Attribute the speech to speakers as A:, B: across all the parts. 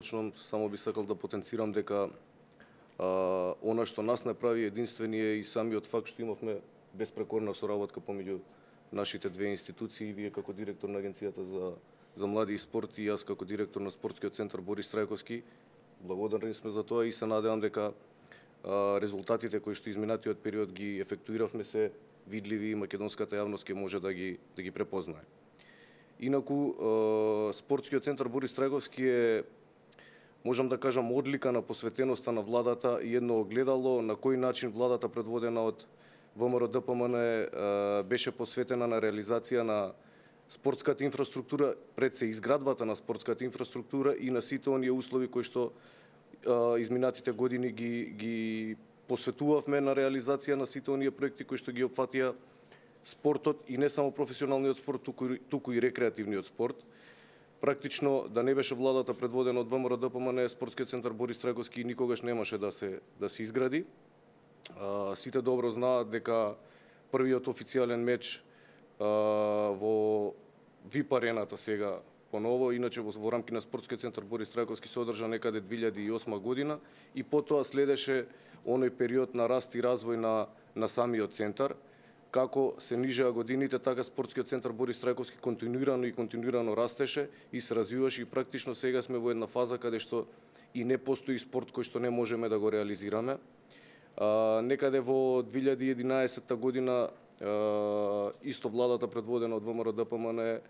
A: Само би сакал да потенцирам дека она што нас направи единствени е и самиот факт што имавме безпрекорна соработка помеѓу нашите две институции, вие како директор на Агенцијата за млади и спорт и јас како директор на спортскиот центар Борис Трајковски. Благодарни сме за тоа и се надевам дека резултатите кои што изминатиот период ги ефектуиравме се видливи и македонската јавност ќе може да ги препознае. Инаку спортскиот центар Борис Трајковски е, можам да кажам, одлика на посветеноста на владата и едно огледало на кој начин владата предводена од ВМРО-ДПМН беше посветена на реализација на спортската инфраструктура, пред се изградбата на спортската инфраструктура и на сите оние услови кои што изминатите години ги посветувавме на реализација на сите оние проекти кои што ги опфатија спортот и не само професионалниот спорт, туку и рекреативниот спорт. Практично да не беше владата предводена од ВМРО-ДПМН, спортскиот центар Борис Трајковски никогаш немаше да се изгради. Сите добро знаат дека првиот официјален меч во ВИП арената сега поново, иначе во рамки на спортскиот центар Борис Трајковски се одржа некаде 2008 година и потоа следеше оној период на раст и развој на самиот центар. Како се нижеа годините, така спортскиот центар Борис Трајковски континуирано растеше и се развиваше и практично сега сме во една фаза каде што и не постои спорт кој што не можеме да го реализираме. Некаде во 2011 година исто владата предводена од ВМРО-ДПМН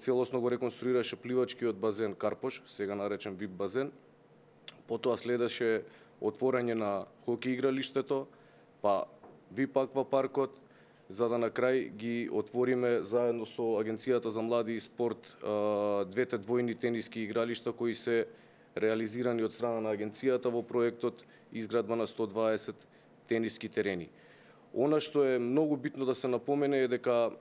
A: целосно го реконструираше пливачкиот базен Карпош, сега наречен ВИП базен. Потоа следеше отворање на хокеј игралиштето, па ВИП аквапаркот, за да на крај ги отвориме заедно со Агенцијата за млади и спорт двете двојни тениски игралишта кои се реализирани од страна на Агенцијата во проектот изградба на 120 тениски терени. Она што е многу битно да се напомене е дека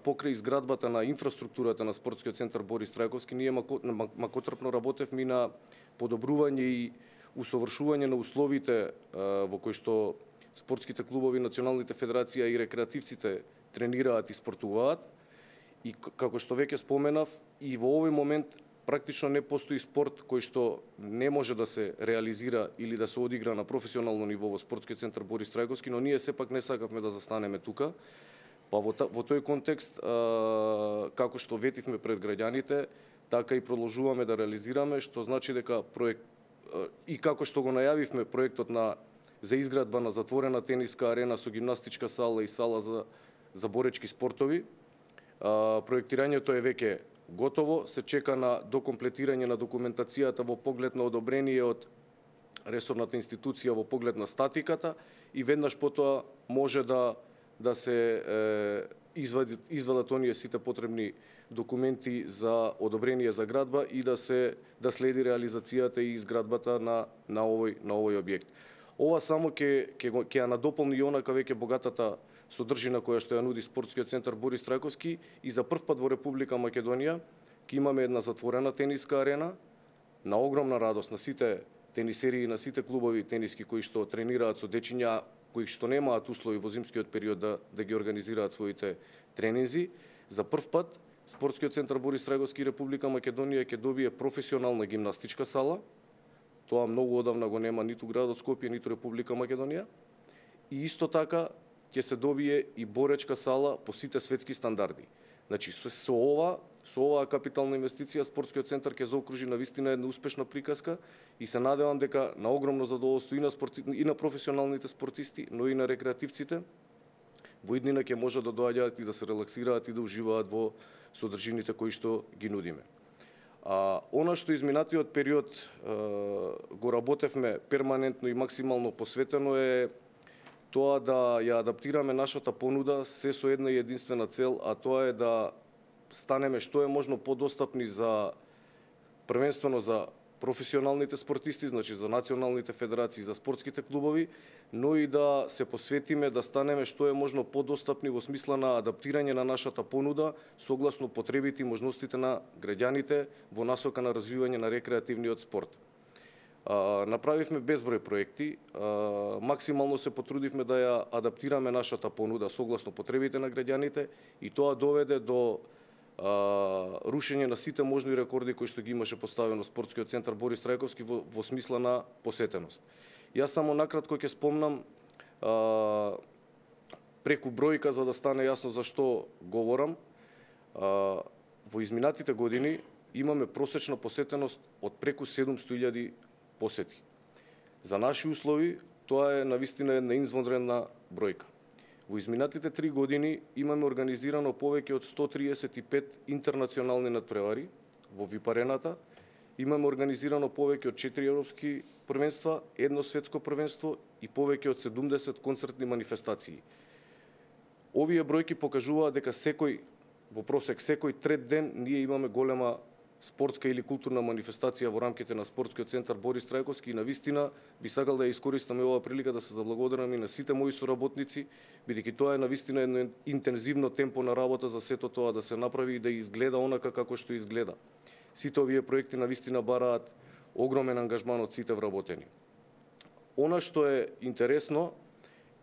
A: покрај изградбата на инфраструктурата на спортскиот центар Борис Трајковски ние макотрпно работевме на подобрување и усовршување на условите во кои што спортските клубови, националните федерации и рекреативците тренираат и спортуваат. И како што веќе споменав, и во овој момент практично не постои спорт кој што не може да се реализира или да се одигра на професионално ниво во спортскиот центар Борис Трајковски, но ние сепак не сакавме да застанеме тука. Па во тој контекст, како што ветивме пред граѓаните, така и продолжуваме да реализираме, што значи дека проект и како што го најавивме проектот за изградба на затворена тениска арена со гимнастичка сала и сала за боречки спортови. Проектирањето е веќе готово, се чека на докомплетирање на документацијата во поглед на одобрение од ресорната институција во поглед на статиката и веднаш потоа може да се извадат оние сите потребни документи за одобрение за градба и да следи реализацијата и изградбата на овој објект. Ова само ќе ја надополни и онака веќе богатата содржина која што ја нуди спортскиот центар Борис Трајковски и за прв пат во Република Македонија ќе имаме една затворена тениска арена на огромна радост на сите тенисери и на сите клубови тениски кои што тренираат со дечиња кои што немаат услови во зимскиот период да ги организираат своите тренинзи. За прв пат спортскиот центар Борис Трајковски Република Македонија ќе добие професионална гимнастичка сала. Тоа многу одавна го нема ниту градот Скопје, ниту Република Македонија. И исто така ќе се добие и боречка сала по сите светски стандарди. Значи со оваа капитална инвестиција спортскиот центар ќе заокружи навистина една успешна приказка и се надевам дека на огромно задоволство и на професионалните спортисти, но и на рекреативците во иднина ќе можат да доаѓаат и да се релаксираат и да уживаат во содржините кои што ги нудиме. Она што изминатиот период го работевме перманентно и максимално посветено е тоа да ја адаптираме нашата понуда се со една и единствена цел, а тоа е да станеме што е можно подостапни првенствено за професионалните спортисти, значи за националните федерации, за спортските клубови, но и да се посветиме да станеме што е можно подостапни во смисла на адаптирање на нашата понуда согласно потребите и можностите на граѓаните во насока на развивање на рекреативниот спорт. Направивме безброј проекти, максимално се потрудивме да ја адаптираме нашата понуда согласно потребите на граѓаните и тоа доведе до рушење на сите можни рекорди кои што ги имаше поставено спортскиот центар Борис Трајковски во смисла на посетеност. Јас само накратко ќе спомнам преку бројка за да стане јасно за што говорам. Во изминатите години имаме просечна посетеност од преку 700.000 посети. За наши услови тоа е навистина една извонредна бројка. Во изминатите 3 години имаме организирано повеќе од 135 интернационални надпревари во ВИП арената, имаме организирано повеќе од 4 европски првенства, едно светско првенство и повеќе од 70 концертни манифестации. Овие бројки покажуваат дека во просек секој трет ден ние имаме голема спортска или културна манифестација во рамките на спортскиот центар Борис Трајковски и навистина би сакал да ја искористам оваа прилика да се заблагодарам и на сите мои соработници, бидејќи тоа е навистина едно интензивно темпо на работа за сето тоа да се направи и да изгледа онака како што изгледа. Сите овие проекти навистина бараат огромен ангажман од сите вработени. Она што е интересно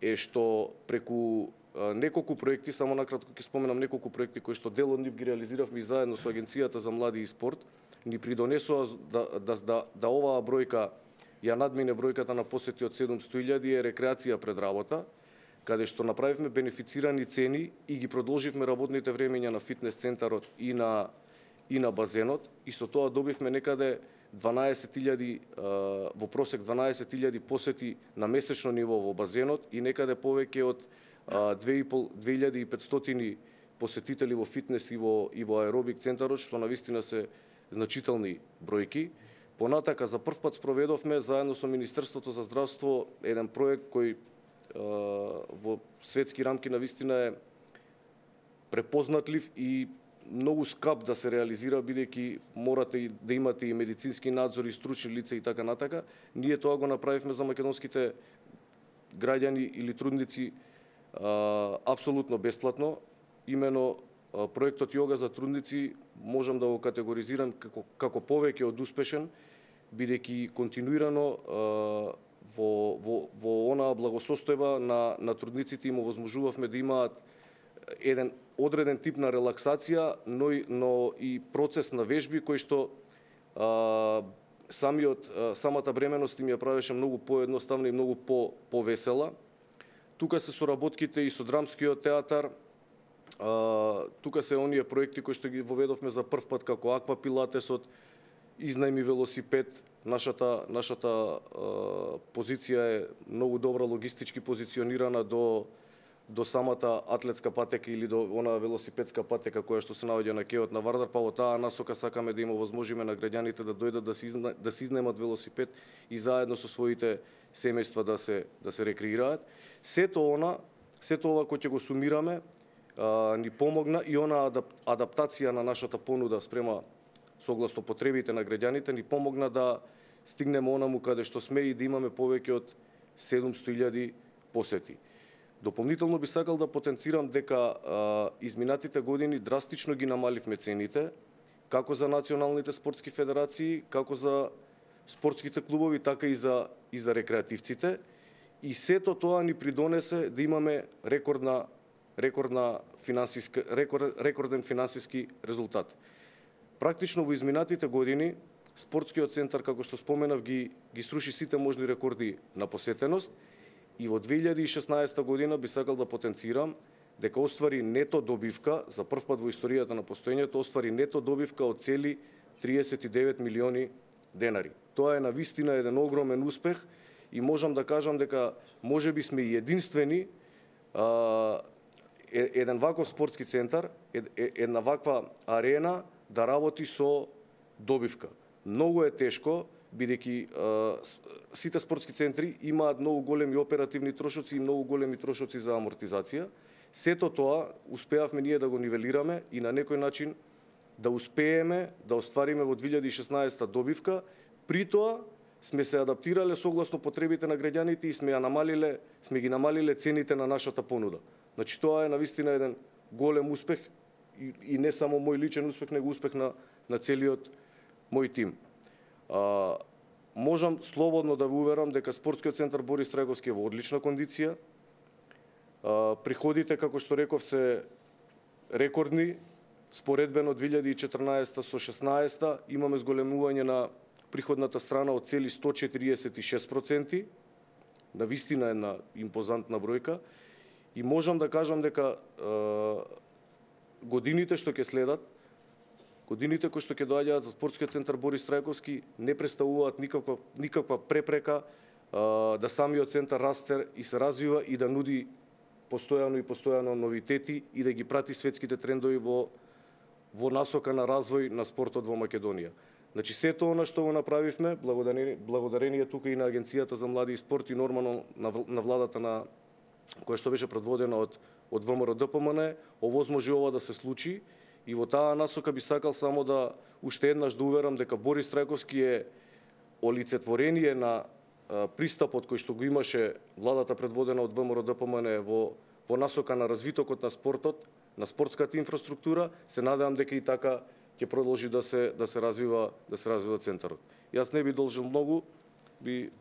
A: е што преку неколку проекти, само накратко ќе споменам неколку проекти кои што дел од нив ги реализиравме и заедно со Агенцијата за млади и спорт, ни придонесува да оваа бројка ја надмине бројката на посети од 700.000 е рекреација пред работа, каде што направивме бенефицирани цени и ги продолживме работните времења на фитнес центарот и на базенот, и со тоа добивме некаде 12.000 во просек 12.000 посети на месечно ниво во базенот и некаде повеќе од 2500 посетители во фитнес и во аеробик центарот, што навистина се значителни бројки. Понатака за прв пат спроведовме заедно со Министерството за здравство еден проект кој во светски рамки навистина е препознатлив и многу скап да се реализира, бидејќи морате да имате и медицински надзор и стручни лица и така натака. Ние тоа го направивме за македонските граѓани или трудници апсолутно бесплатно. Имено проектот Јога за трудници можам да го категоризирам како повеќе од успешен, бидејќи континуирано во онаа благосостојба на трудниците им овозможувавме да имаат еден одреден тип на релаксација, но и процес на вежби кој што самата бременост им ја правеше многу поедноставна и многу повесела. Тука се соработките и со драмскиот театар, тука се оние проекти кои што ги воведовме за прв пат како аква пилатесот, изнајми велосипед. Нашата позиција е многу добра логистички позиционирана до самата атлетска патека или до онаа велосипедска патека која што се наоѓа на кеот на Вардар, па во таа насока сакаме да им овозможиме на граѓаните да дојдат да се изнемат велосипед и заедно со своите семејства да се рекреираат. Сето ова кој ќе го сумираме ни помогна и она адаптација на нашата понуда спрема согласно потребите на граѓаните ни помогна да стигнеме онаму каде што сме и да имаме повеќе од 700.000 посети. Дополнително би сакал да потенцирам дека изминатите години драстично ги намаливме цените, како за националните спортски федерации, како за спортските клубови, така и за рекреативците. И сето тоа ни придонесе да имаме рекорден финансиски резултат. Практично во изминатите години спортскиот центар, како што споменав, ги сруши сите можни рекорди на посетеност и во 2016 година би сакал да потенцирам дека оствари нето добивка, за прв пат во историјата на постоењето, оствари нето добивка од цели 39 милиони денари. Тоа е навистина еден огромен успех и можам да кажам дека можеби сме и единствени еден ваков спортски центар, една ваква арена да работи со добивка. Многу е тешко, бидејќи сите спортски центри имаат многу големи оперативни трошоци и многу големи трошоци за амортизација. Сето тоа успеавме ние да го нивелираме и на некој начин да успееме да оствариме во 2016 добивка. При тоа сме се адаптирале согласно потребите на граѓаните и сме ги намалиле цените на нашата понуда. Значи тоа е навистина еден голем успех и не само мој личен успех, него успех на целиот мој тим. Можам слободно да ви уверам дека спортскиот центар Борис Трајковски е во одлична кондиција. Приходите, како што реков, се рекордни споредбено 2014 со 16 имаме зголемување на приходната страна од цели 146%, на вистина една импозантна бројка, и можам да кажам дека годините што ќе следат, годините кои што ќе доаѓаат за спортскиот центар Борис Трајковски не представуваат никаква препрека да самиот центар расте и се развива и да нуди постојано новитети и да ги прати светските трендови во насока на развој на спортот во Македонија. Значи сето она што го направивме, благодарение тука и на Агенцијата за млади и спорт и нормално на владата која што беше предводена од ВМРО ДПМН, овозможи ова да се случи. И во таа насока би сакал само да уште еднаш да уверам дека Борис Трајковски е олицетворение на пристапот кој што го имаше владата предводена од ВМРО ДПМН во насока на развитокот на спортот, на спортската инфраструктура. Се надевам дека и така ќе продолжи да се развива центарот. Јас не би должил многу, би